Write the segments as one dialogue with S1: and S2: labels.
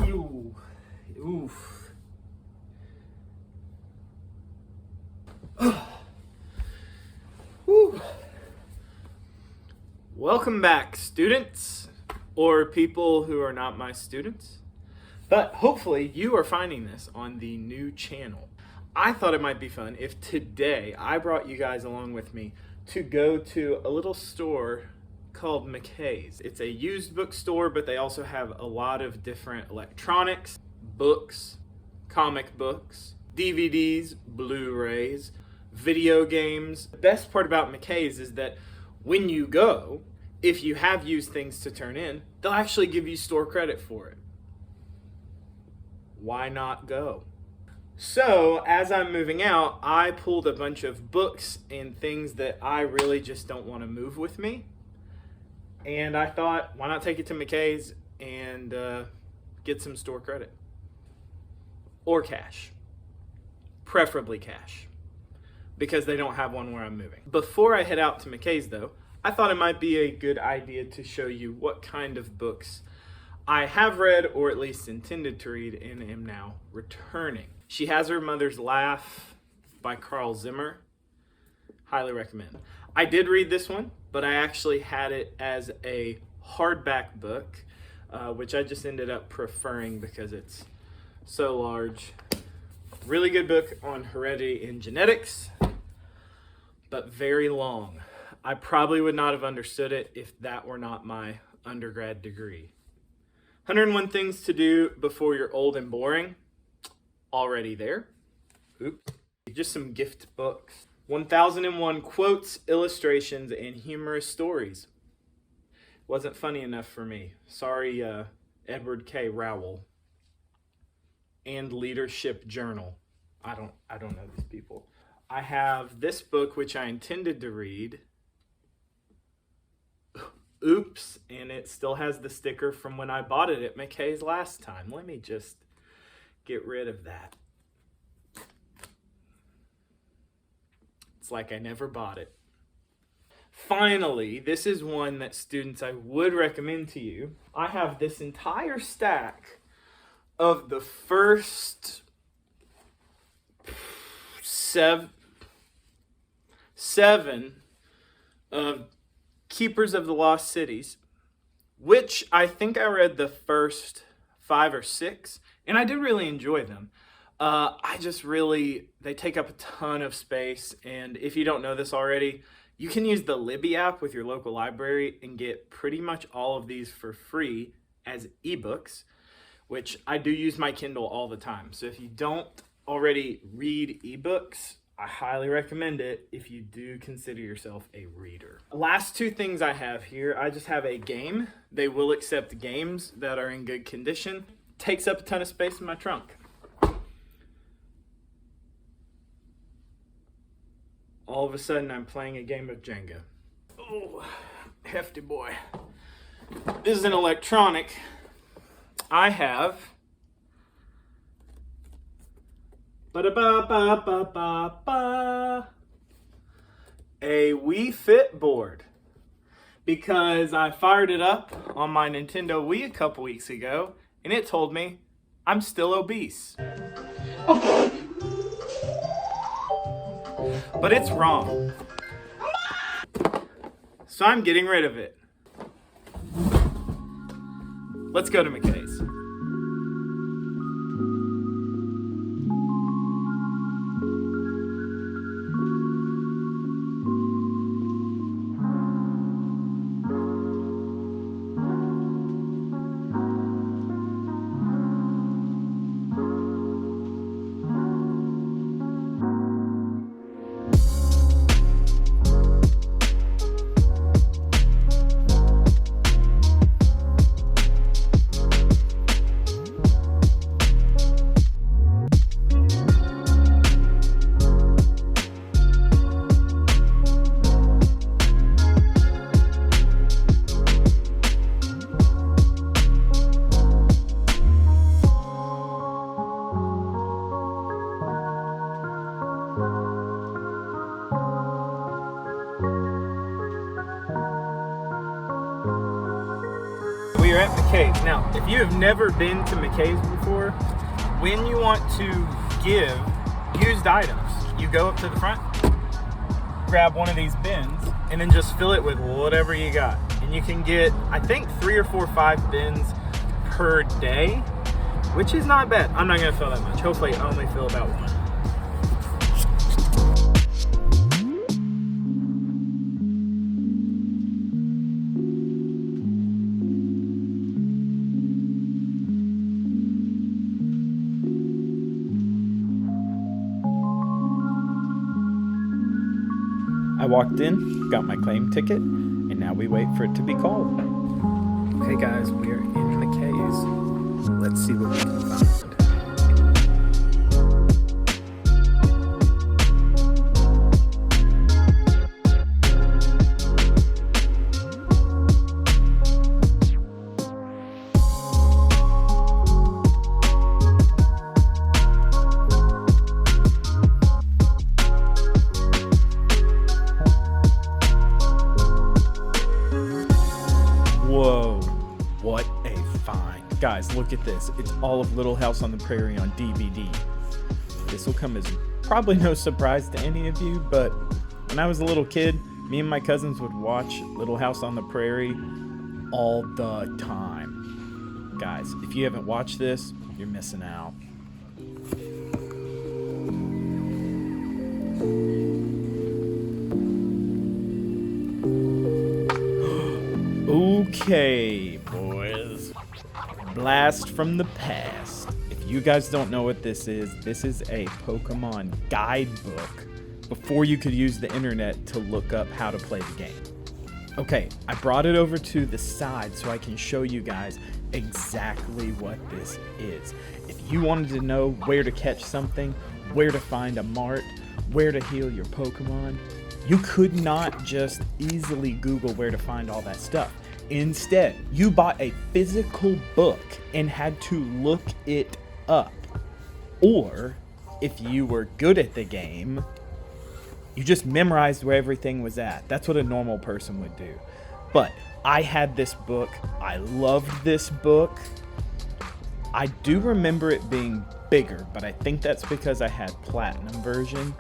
S1: Ew. Oof. Whew. Welcome back, students, or people who are not my students. But hopefully you are finding this on the new channel. I thought it might be fun if today I brought you guys along with me to go to a little store called McKays. It's a used bookstore, but they also have a lot of different electronics, books, comic books, DVDs, Blu-rays, video games. The best part about McKays is that when you go, if you have used things to turn in, they'll actually give you store credit for it. Why not go? So, as I'm moving out, I pulled a bunch of books and things that I really just don't want to move with me. And I thought, why not take it to McKay's and get some store credit? Or cash. Preferably cash, because they don't have one where I'm moving. Before I head out to McKay's though, I thought it might be a good idea to show you what kind of books I have read, or at least intended to read, and am now returning. She Has Her Mother's Laugh by Carl Zimmer. Highly recommend. I did read this one, but I actually had it as a hardback book, which I just ended up preferring because it's so large. Really good book on heredity and genetics, but very long. I probably would not have understood it if that were not my undergrad degree. 101 Things to Do Before You're Old and Boring. Already there. Oops. Just some gift books. 1001 Quotes, Illustrations, and Humorous Stories. Wasn't funny enough for me. Sorry, Edward K. Rowell. And Leadership Journal. I don't know these people. I have this book which I intended to read. Oops, and it still has the sticker from when I bought it at McKay's last time. Let me just get rid of that. It's like I never bought it. Finally, this is one that students I would recommend to you. I have this entire stack of the first seven of Keepers of the Lost Cities, which I think I read the first 5 or 6, and I did really enjoy them. They take up a ton of space, and if you don't know this already, you can use the Libby app with your local library and get pretty much all of these for free as ebooks, which I do use my Kindle all the time. So if you don't already read ebooks, I highly recommend it if you do consider yourself a reader. Last 2 things I have here, I just have a game. They will accept games that are in good condition. Takes up a ton of space in my trunk. All of a sudden, I'm playing a game of Jenga. Oh, hefty boy. This is an electronic. I have a Wii Fit board, because I fired it up on my Nintendo Wii a couple weeks ago and it told me I'm still obese. But it's wrong. So I'm getting rid of it. Let's go to McKay's. we are at McKays. Now, if you have never been to McKays before, when you want to give used items, you go up to the front, grab one of these bins, and then just fill it with whatever you got. And you can get, I think, 3 or 4 or 5 bins per day, which is not bad. I'm not gonna fill that much. Hopefully I only fill about 1.
S2: I walked in, got my claim ticket, and now we wait for it to be called.
S1: Okay guys, we are in McKays. Let's see what we can find.
S2: Whoa, what a find. Guys, look at this. It's all of Little House on the Prairie on DVD. This will come as probably no surprise to any of you, but when I was a little kid, me and my cousins would watch Little House on the Prairie all the time. Guys, if you haven't watched this, you're missing out. Okay, boys. Blast from the past. If you guys don't know what this is a Pokemon guidebook before you could use the internet to look up how to play the game. Okay, I brought it over to the side so I can show you guys exactly what this is. If you wanted to know where to catch something, where to find a mart, where to heal your Pokemon, you could not just easily Google where to find all that stuff. Instead, you bought a physical book and had to look it up. Or, if you were good at the game, you just memorized where everything was at. That's what a normal person would do. But I had this book. I loved this book. I do remember it being bigger, but I think that's because I had platinum version.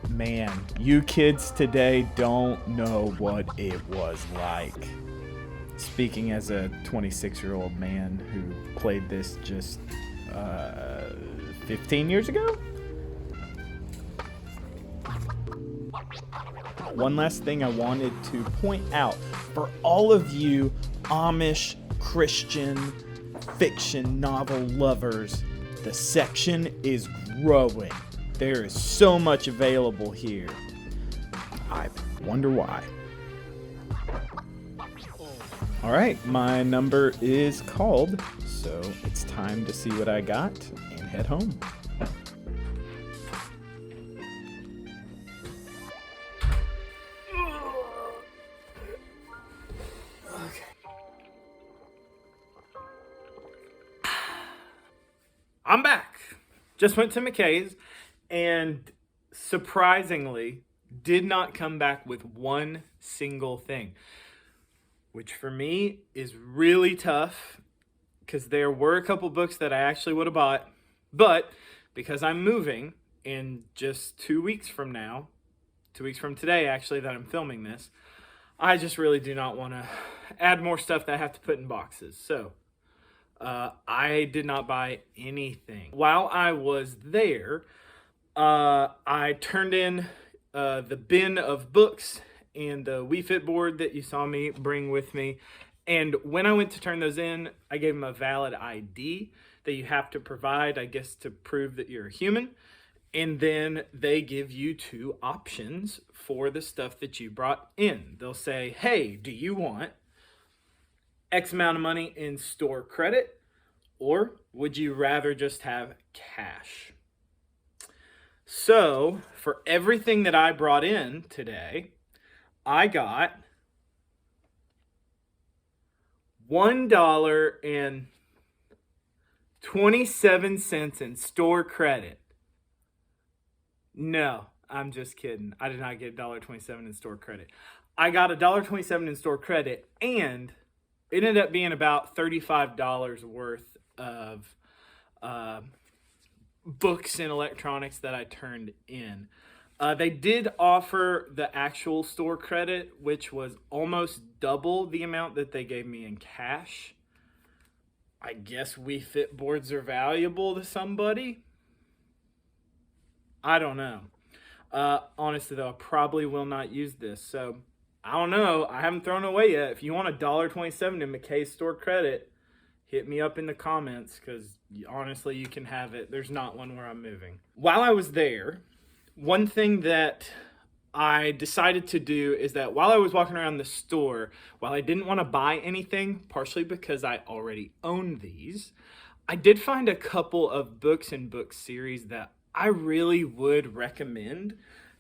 S2: Man, you kids today don't know what it was like. Speaking as a 26-year-old man who played this just 15 years ago? One last thing I wanted to point out for all of you Amish Christian fiction novel lovers, the section is growing. There is so much available here. I wonder why. All right, my number is called, so it's time to see what I got and head home.
S1: Okay. I'm back. Just went to McKays and surprisingly did not come back with one single thing, which for me is really tough because there were a couple books that I actually would have bought, but because I'm moving in just 2 weeks from now, 2 weeks from today actually that I'm filming this, I just really do not want to add more stuff that I have to put in boxes. So I did not buy anything. While I was there, I turned in the bin of books and the Wii Fit board that you saw me bring with me. And when I went to turn those in, I gave them a valid ID that you have to provide, I guess, to prove that you're a human. And then they give you 2 options for the stuff that you brought in. They'll say, hey, do you want X amount of money in store credit, or would you rather just have cash? So for everything that I brought in today, I got $1.27 in store credit. No, I'm just kidding. I did not get $1.27 in store credit. I got $1.27 in store credit and It ended up being about $35 worth of books and electronics that I turned in. They did offer the actual store credit, which was almost double the amount that they gave me in cash. I guess Wii Fit boards are valuable to somebody. I don't know. Honestly, though, I probably will not use this. So, I don't know. I haven't thrown it away yet. If you want $1.27 in McKays store credit, hit me up in the comments, because honestly, you can have it. There's not one where I'm moving. While I was there, one thing that I decided to do is that while I was walking around the store, while I didn't want to buy anything, partially because I already own these, I did find a couple of books and book series that I really would recommend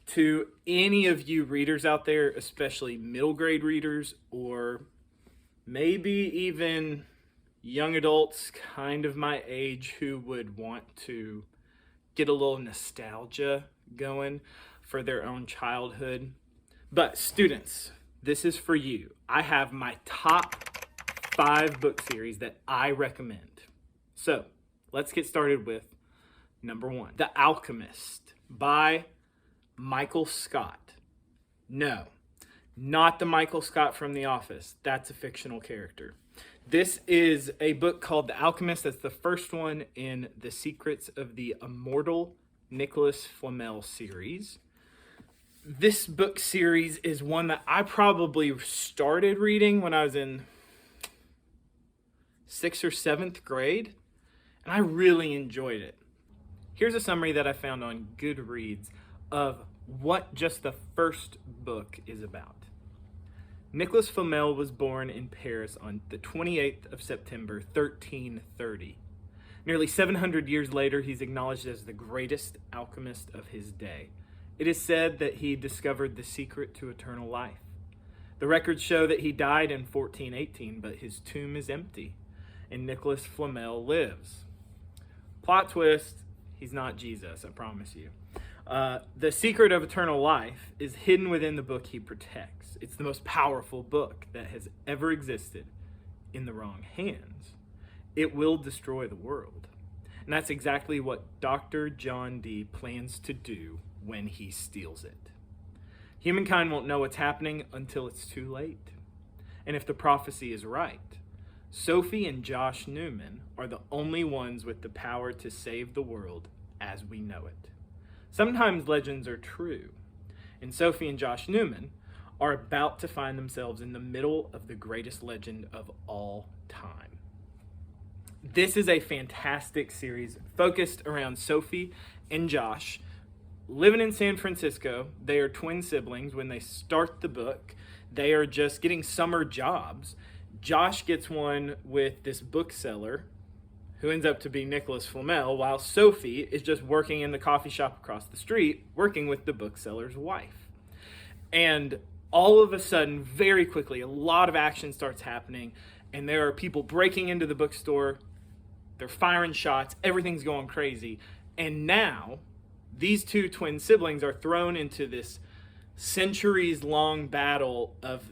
S1: to any of you readers out there, especially middle grade readers, or maybe even young adults kind of my age who would want to get a little nostalgia going for their own childhood. But students, this is for you. I have my top 5 book series that I recommend. So let's get started with number 1, The Alchemist by Michael Scott. No, not the Michael Scott from The Office. That's a fictional character. This is a book called The Alchemist. That's the first one in the Secrets of the Immortal Nicholas Flamel series. This book series is one that I probably started reading when I was in 6th or 7th grade, and I really enjoyed it. Here's a summary that I found on Goodreads of what just the first book is about. Nicholas Flamel was born in Paris on the 28th of September, 1330. Nearly 700 years later, he's acknowledged as the greatest alchemist of his day. It is said that he discovered the secret to eternal life. The records show that he died in 1418, but his tomb is empty, and Nicholas Flamel lives. Plot twist, he's not Jesus, I promise you. The secret of eternal life is hidden within the book he protects. It's the most powerful book that has ever existed. In the wrong hands, it will destroy the world. And that's exactly what Dr. John Dee plans to do when he steals it. Humankind won't know what's happening until it's too late. And if the prophecy is right, Sophie and Josh Newman are the only ones with the power to save the world as we know it. Sometimes legends are true, and Sophie and Josh Newman are about to find themselves in the middle of the greatest legend of all time. This is a fantastic series focused around Sophie and Josh living in San Francisco. They are twin siblings. When they start the book, they are just getting summer jobs. Josh gets one with this bookseller who ends up to be Nicholas Flamel, while Sophie is just working in the coffee shop across the street, working with the bookseller's wife. And all of a sudden, very quickly, a lot of action starts happening, and there are people breaking into the bookstore, they're firing shots, everything's going crazy. And now, these two twin siblings are thrown into this centuries-long battle of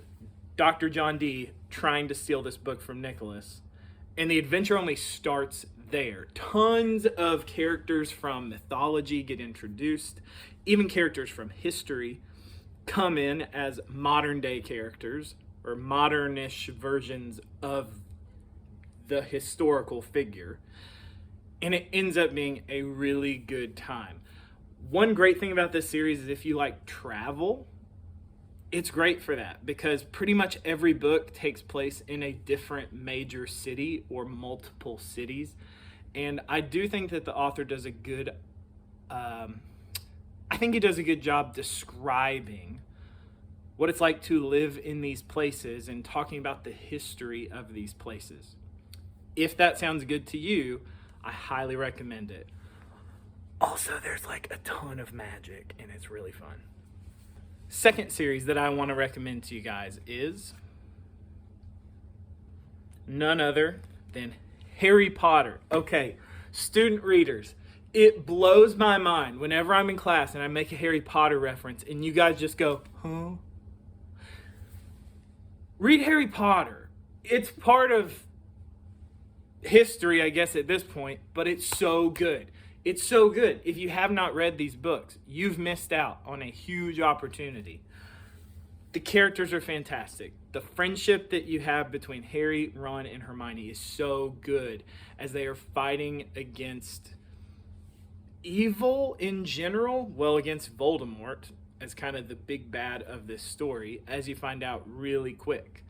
S1: Dr. John Dee trying to steal this book from Nicholas. And the adventure only starts there. Tons of characters from mythology get introduced. Even characters from history come in as modern day characters, or modernish versions of the historical figure. And it ends up being a really good time. One great thing about this series is if you like travel, it's great for that, because pretty much every book takes place in a different major city or multiple cities. And I do think that the author does a good, I think he does a good job describing what it's like to live in these places and talking about the history of these places. If that sounds good to you, I highly recommend it. Also, there's like a ton of magic and it's really fun. Second series that I want to recommend to you guys is none other than Harry Potter. Okay, student readers, it blows my mind whenever I'm in class and I make a Harry Potter reference and you guys just go, huh? Read Harry Potter. it's part of history, I guess, at this point, but it's so good. It's so good. If you have not read these books, you've missed out on a huge opportunity. The characters are fantastic. The friendship that you have between Harry, Ron, and Hermione is so good as they are fighting against evil in general, well, against Voldemort as kind of the big bad of this story, as you find out really quick.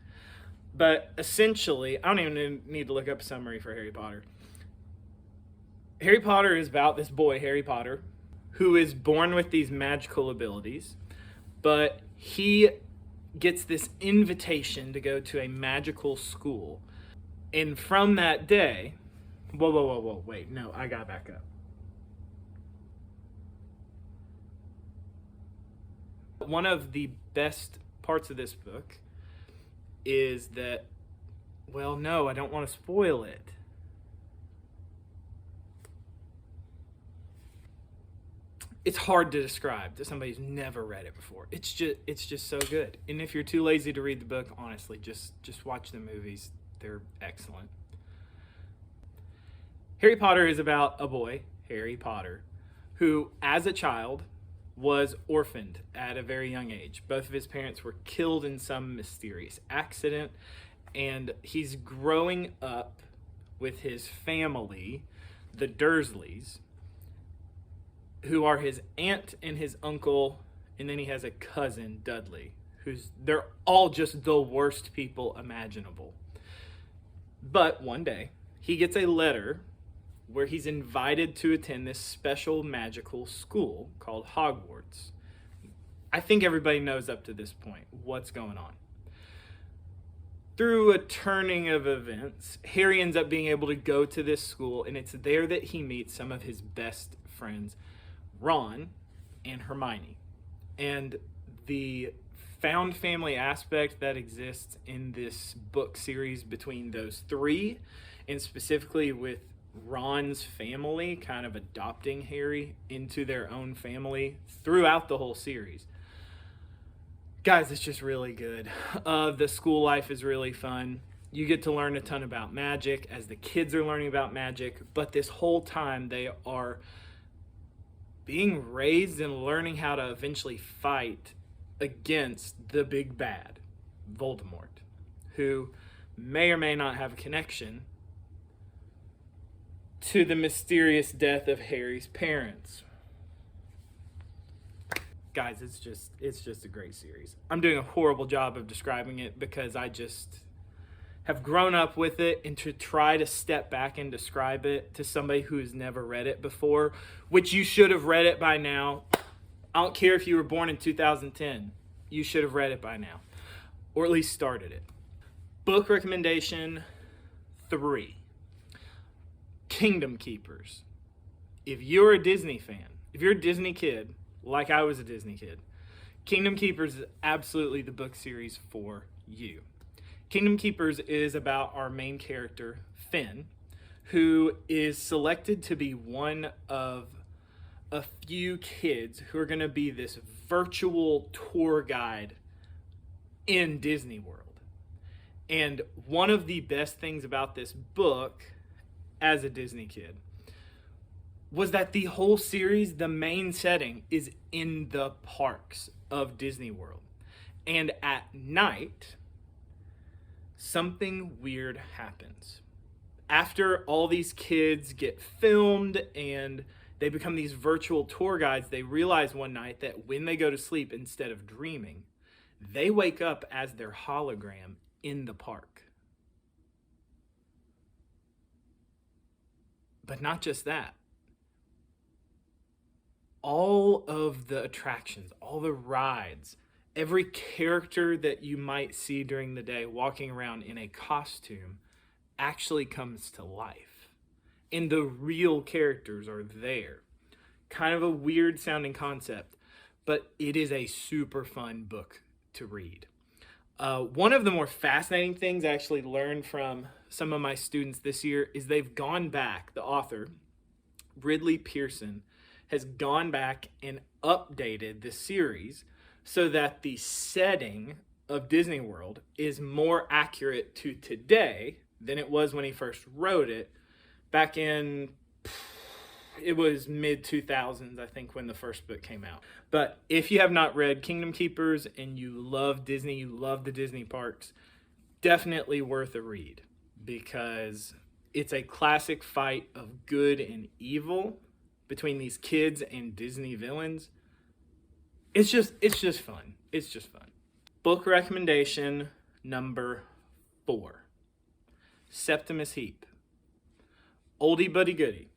S1: But essentially, I don't even need to look up a summary for Harry Potter. Harry Potter is about this boy, Harry Potter, who is born with these magical abilities, but he gets this invitation to go to a magical school. And from that day, wait, no, I gotta back up. One of the best parts of this book is that, well, no, I don't want to spoil it. It's hard to describe to somebody who's never read it before. It's just so good. And if you're too lazy to read the book, honestly, just watch the movies. They're excellent. Harry Potter is about a boy, Harry Potter, who, as a child, was orphaned at a very young age. Both of his parents were killed in some mysterious accident, and he's growing up with his family, the Dursleys, who are his aunt and his uncle, and then he has a cousin, Dudley, they're all just the worst people imaginable. But one day, he gets a letter where he's invited to attend this special magical school called Hogwarts. I think everybody knows up to this point what's going on. Through a turning of events, Harry ends up being able to go to this school, and it's there that he meets some of his best friends, Ron and Hermione. And the found family aspect that exists in this book series between those three, and specifically with Ron's family kind of adopting Harry into their own family throughout the whole series. Guys, it's just really good. The school life is really fun. You get to learn a ton about magic as the kids are learning about magic, but this whole time they are being raised and learning how to eventually fight against the big bad, Voldemort, who may or may not have a connection to the mysterious death of Harry's parents. Guys, it's just a great series. I'm doing a horrible job of describing it because I just have grown up with it, and to try to step back and describe it to somebody who's never read it before, which you should have read it by now. I don't care if you were born in 2010. You should have read it by now, or at least started it. Book recommendation 3. Kingdom Keepers. If you're a Disney fan, if you're a Disney kid, like I was a Disney kid, Kingdom Keepers is absolutely the book series for you. Kingdom Keepers is about our main character, Finn, who is selected to be one of a few kids who are going to be this virtual tour guide in Disney World. And one of the best things about this book as a Disney kid was that the whole series, the main setting, is in the parks of Disney World. And at night, something weird happens. After all these kids get filmed and they become these virtual tour guides, they realize one night that when they go to sleep, instead of dreaming, they wake up as their hologram in the park. But not just that. All of the attractions, all the rides, every character that you might see during the day walking around in a costume actually comes to life. And the real characters are there. Kind of a weird sounding concept, but it is a super fun book to read. One of the more fascinating things I actually learned from some of my students this year is they've gone back, the author, Ridley Pearson, has gone back and updated the series so that the setting of Disney World is more accurate to today than it was when he first wrote it back in, it was mid 2000s, I think, when the first book came out. But if you have not read Kingdom Keepers and you love Disney, you love the Disney parks, definitely worth a read, because it's a classic fight of good and evil between these kids and Disney villains. It's just fun. It's just fun. Book recommendation number 4. Septimus Heap. Oldie buddy goodie.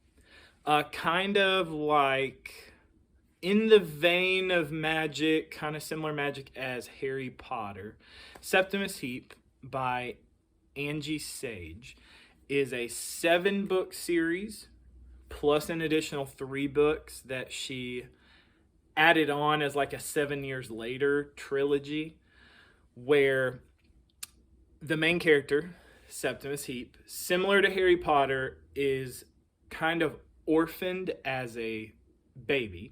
S1: Kind of like in the vein of magic, kind of similar magic as Harry Potter. Septimus Heap by Angie Sage is a 7-book series plus an additional 3 books that she added on as like a 7 years later trilogy, where the main character, Septimus Heap, similar to Harry Potter, is kind of orphaned as a baby,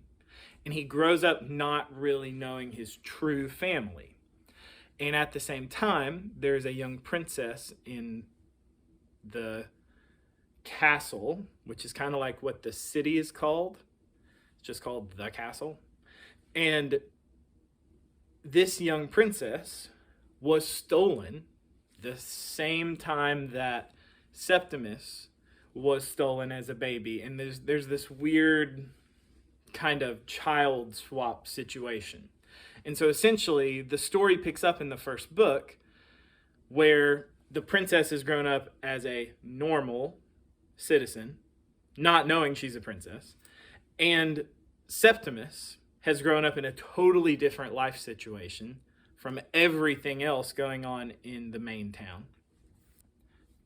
S1: and he grows up not really knowing his true family. And at the same time, there's a young princess in the castle, which is kind of like what the city is called. It's just called the castle. And this young princess was stolen the same time that Septimus was stolen as a baby. And there's this weird kind of child swap situation. And so essentially the story picks up in the first book where the princess is grown up as a normal citizen, not knowing she's a princess, and Septimus has grown up in a totally different life situation from everything else going on in the main town.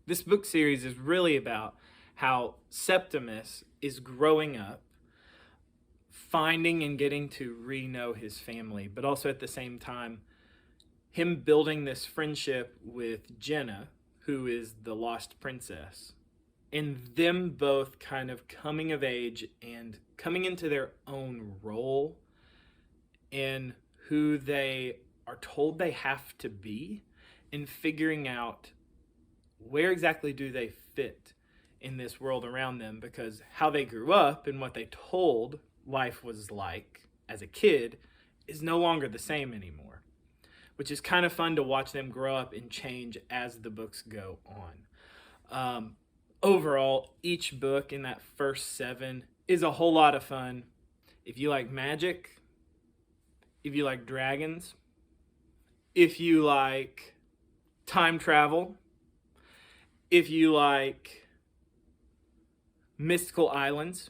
S1: This book series is really about how Septimus is growing up, finding and getting to re-know his family, but also at the same time, him building this friendship with Jenna, who is the lost princess, and them both kind of coming of age and coming into their own role in who they are told they have to be, and figuring out where exactly do they fit in this world around them, because how they grew up and what they told life was like as a kid is no longer the same anymore, which is kind of fun to watch them grow up and change as the books go on. Overall, each book in that first 7 is a whole lot of fun. If you like magic, if you like dragons, if you like time travel, if you like mystical islands,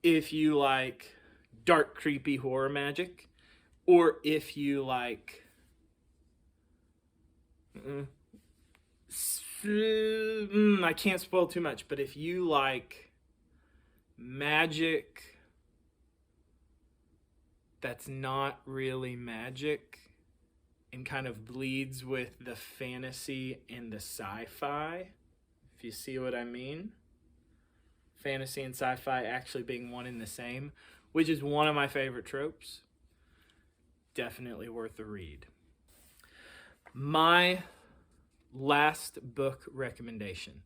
S1: if you like dark, creepy horror magic, or if you like I can't spoil too much, but if you like magic that's not really magic and kind of bleeds with the fantasy and the sci-fi, if you see what I mean. Fantasy and sci-fi actually being one and the same, which is one of my favorite tropes. Definitely worth a read. My last book recommendation.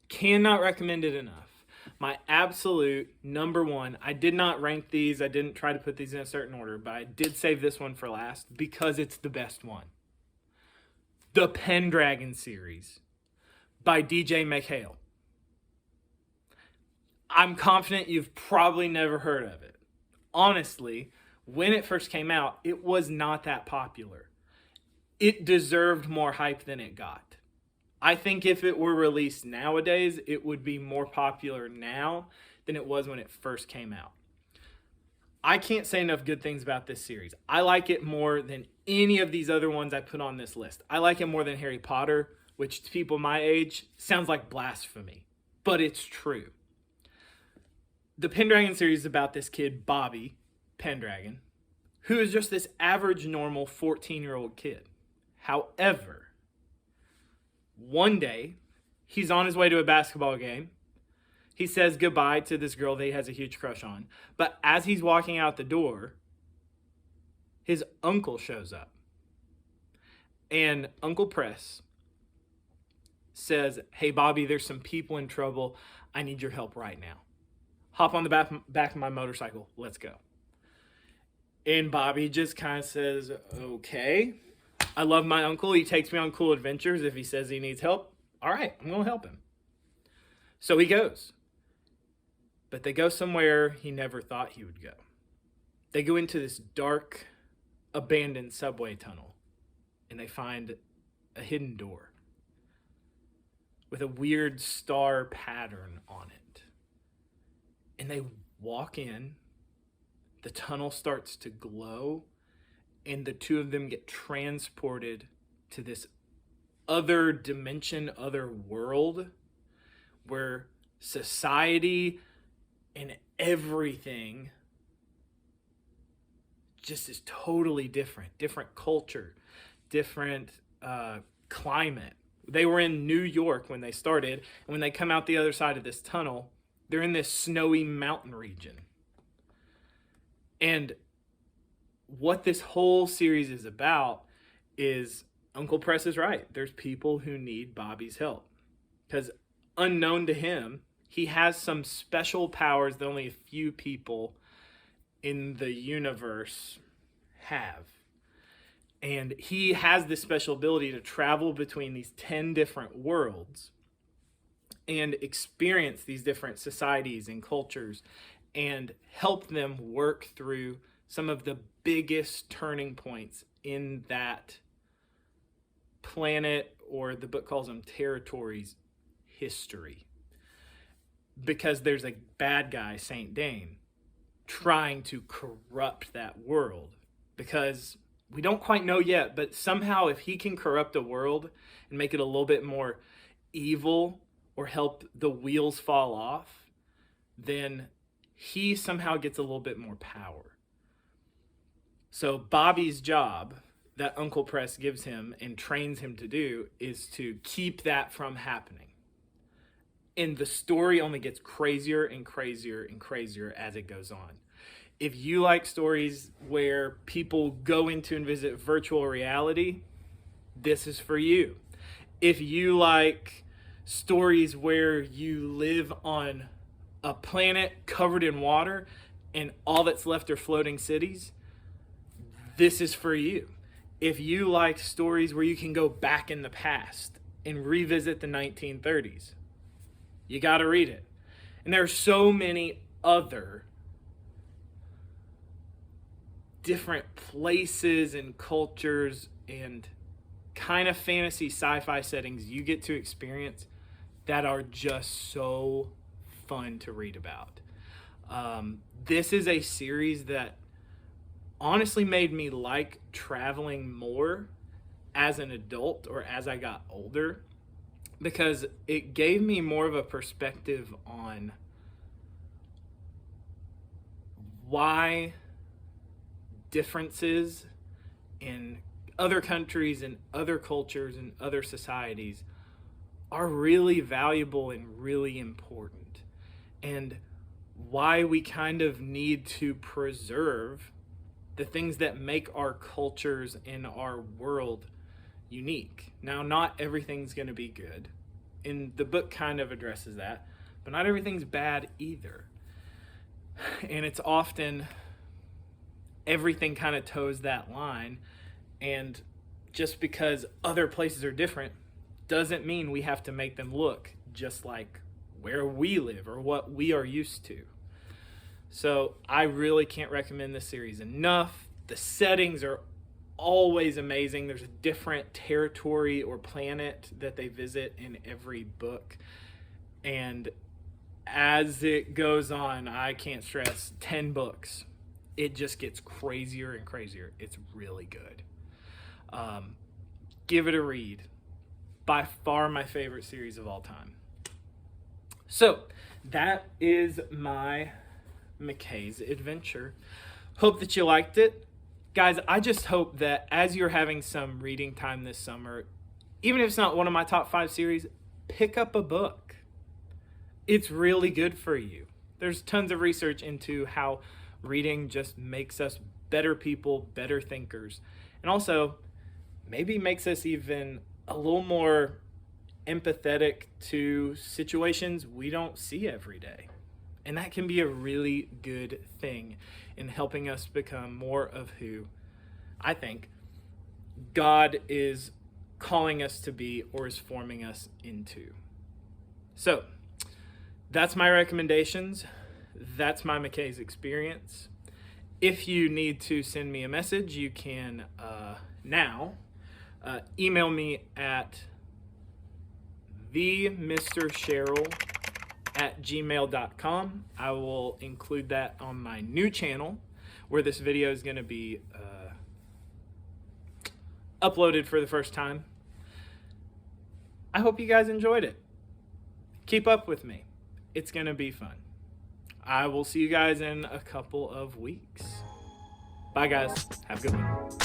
S1: Cannot recommend it enough. My absolute number 1. I did not rank these. I didn't try to put these in a certain order, but I did save this one for last because it's the best one. The Pendragon series by DJ McKays. I'm confident you've probably never heard of it. Honestly, when it first came out, it was not that popular. It deserved more hype than it got. I think if it were released nowadays, it would be more popular now than it was when it first came out. I can't say enough good things about this series. I like it more than any of these other ones I put on this list. I like it more than Harry Potter, which to people my age sounds like blasphemy, but it's true. The Pendragon series is about this kid, Bobby Pendragon, who is just this average, normal 14-year-old kid. However, one day, he's on his way to a basketball game. He says goodbye to this girl that he has a huge crush on. But as he's walking out the door, his uncle shows up. And Uncle Press says, hey, Bobby, there's some people in trouble. I need your help right now. Hop on the back of my motorcycle. Let's go. And Bobby just kind of says, okay. I love my uncle. He takes me on cool adventures. If he says he needs help, all right, I'm going to help him. So he goes. But they go somewhere he never thought he would go. They go into this dark, abandoned subway tunnel. And they find a hidden door with a weird star pattern on it. And they walk in. The tunnel starts to glow. And the two of them get transported to this other dimension, other world, where society and everything just is totally different. Different culture, different climate. They were in New York when they started, and when they come out the other side of this tunnel, they're in this snowy mountain region. And what this whole series is about is Uncle Press is right. There's people who need Bobby's help. Because unknown to him, he has some special powers that only a few people in the universe have. And he has this special ability to travel between these 10 different worlds and experience these different societies and cultures and help them work through some of the biggest turning points in that planet, or the book calls them territories, history. Because there's a bad guy, Saint Dane, trying to corrupt that world. Because we don't quite know yet, but somehow if he can corrupt a world and make it a little bit more evil or help the wheels fall off, then he somehow gets a little bit more power. So Bobby's job that Uncle Press gives him and trains him to do is to keep that from happening. And the story only gets crazier and crazier and crazier as it goes on. If you like stories where people go into and visit virtual reality, this is for you. If you like stories where you live on a planet covered in water and all that's left are floating cities, this is for you. If you like stories where you can go back in the past and revisit the 1930s, you got to read it. And there are so many other different places and cultures and kind of fantasy sci-fi settings you get to experience that are just so fun to read about. This is a series that honestly made me like traveling more as an adult or as I got older, because it gave me more of a perspective on why differences in other countries and other cultures and other societies are really valuable and really important, and why we kind of need to preserve the things that make our cultures and our world unique. Now, not everything's going to be good, and the book kind of addresses that, but not everything's bad either. And it's often everything kind of toes that line, and just because other places are different doesn't mean we have to make them look just like where we live or what we are used to. So I really can't recommend this series enough. The settings are always amazing. There's a different territory or planet that they visit in every book. And as it goes on, I can't stress, 10 books. It just gets crazier and crazier. It's really good. Give it a read. By far my favorite series of all time. So that is my McKays adventure. Hope that you liked it. Guys, I just hope that as you're having some reading time this summer, even if it's not one of my top 5 series, pick up a book. It's really good for you. There's tons of research into how reading just makes us better people, better thinkers. And also, maybe makes us even a little more empathetic to situations we don't see every day. And that can be a really good thing in helping us become more of who I think God is calling us to be or is forming us into. So, that's my recommendations. That's my McKays experience. If you need to send me a message, you can now email me at themrcheryl@gmail.com. I will include that on my new channel where this video is going to be uploaded for the first time. I hope you guys enjoyed it. Keep up with me. It's going to be fun. I will see you guys in a couple of weeks. Bye, guys. Have a good one.